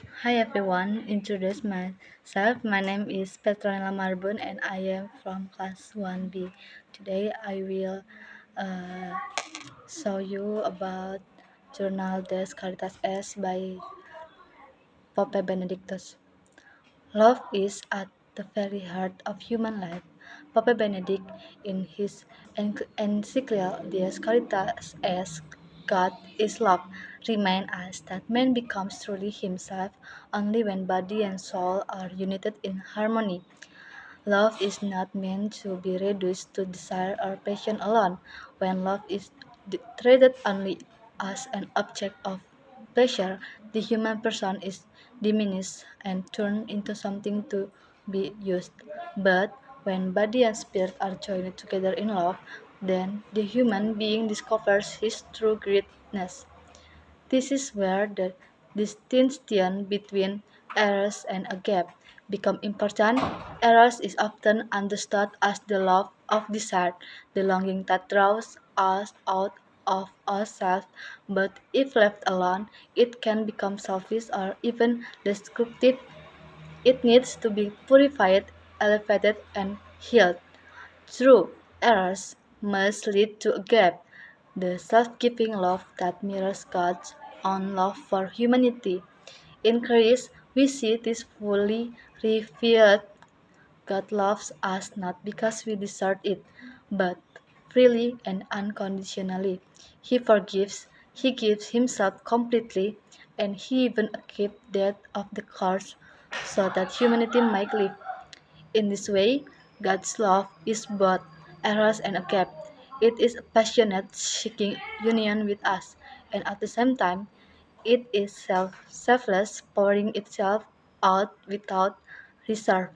Hi everyone, introduce myself. My name is Petronella Marbun and I am from class 1B. Today I will uh, show you about Journal Des Caritas S by Pope Benedictus. Love is at the very heart of human life. Pope Benedict, in his encyclical De Caritas Es, God is love, reminds us that man becomes truly himself only when body and soul are united in harmony. Love is not meant to be reduced to desire or passion alone. When love is treated only as an object of pleasure, the human person is diminished and turned into something to be used. But when body and spirit are joined together in love, then the human being discovers his true greatness. This is where the distinction between eros and agape become important. Eros is often understood as the love of desire, the longing that draws us out of ourselves, but if left alone, it can become selfish or even destructive. It needs to be purified, elevated, and healed. True errors must lead to agape, the self-giving love that mirrors God's own love for humanity. In Christ, we see this fully revealed. God loves us not because we deserve it, but freely and unconditionally. He forgives, He gives Himself completely, and He even escaped death of the cross so that humanity might live. In this way, God's love is both eros and agape. It is a passionate, seeking union with us, and at the same time, it is selfless, pouring itself out without reserve.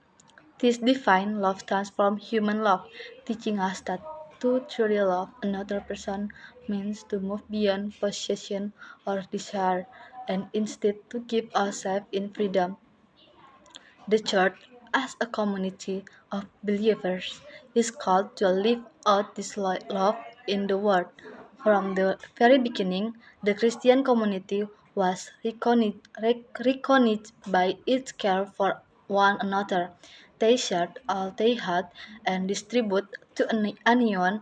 This divine love transforms human love, teaching us that to truly love another person means to move beyond possession or desire, and instead to give ourselves in freedom. The Church, as a community of believers, is called to live out this love in the world. From the very beginning, the Christian community was recognized by its care for one another. They shared all they had and distributed to anyone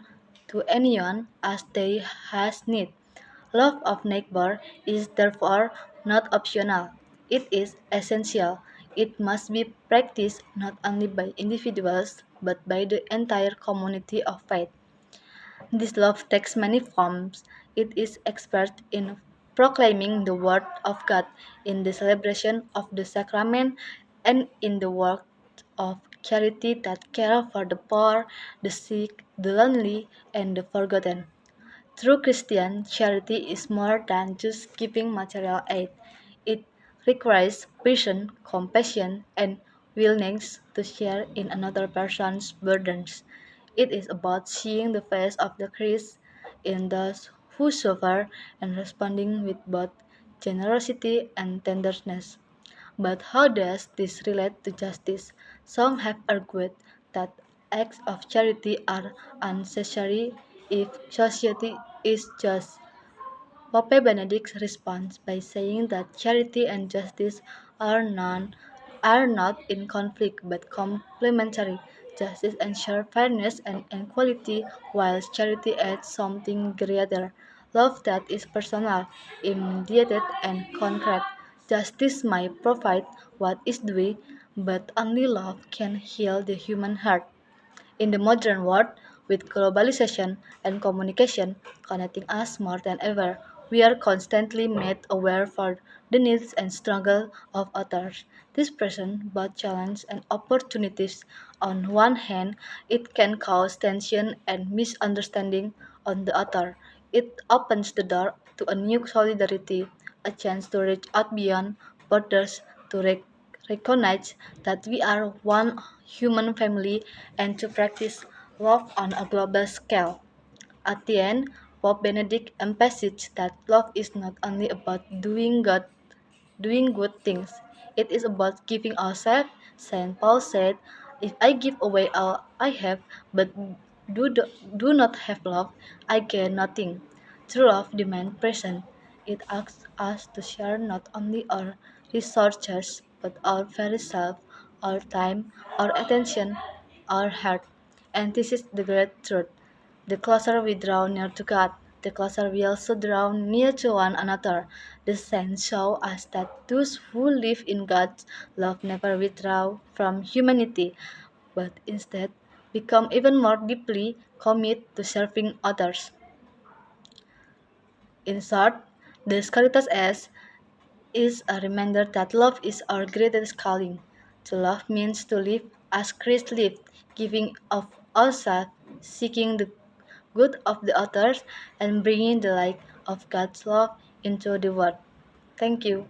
as they has need. Love of neighbor is therefore not optional, it is essential. It must be practiced not only by individuals but by the entire community of faith. This love takes many forms. It is expressed in proclaiming the word of God, in the celebration of the sacrament, and in the work of charity that care for the poor, the sick, the lonely, and the forgotten. True Christian charity is more than just giving material aid. It requires patience, compassion, and willingness to share in another person's burdens. It is about seeing the face of the Christ in those who suffer and responding with both generosity and tenderness. But how does this relate to justice? Some have argued that acts of charity are unnecessary if society is just. Pope Benedict responds by saying that charity and justice are none are not in conflict but complementary. Justice ensures fairness and equality, while charity adds something greater, love that is personal, immediate, and concrete. Justice might provide what is due, but only love can heal the human heart. In the modern world, with globalization and communication connecting us more than ever, we are constantly made aware for the needs and struggle of others. This presents both challenges and opportunities. On one hand, it can cause tension and misunderstanding. On the other, it opens the door to a new solidarity, a chance to reach out beyond borders to recognize that we are one human family and to practice love on a global scale. At the end, Pope Benedict emphasized that love is not only about doing good things. It is about giving ourselves. Saint Paul said, "If I give away all I have, but do not have love, I gain nothing." True love demands presence. It asks us to share not only our resources, but our very self, our time, our attention, our heart. And this is the great truth. The closer we draw near to God, the closer we also draw near to one another. The saints show us that those who live in God's love never withdraw from humanity, but instead become even more deeply committed to serving others. In short, the Caritas S is a reminder that love is our greatest calling. To love means to live as Christ lived, giving of ourselves, seeking the good of the others, and bringing the light of God's love into the world. Thank you.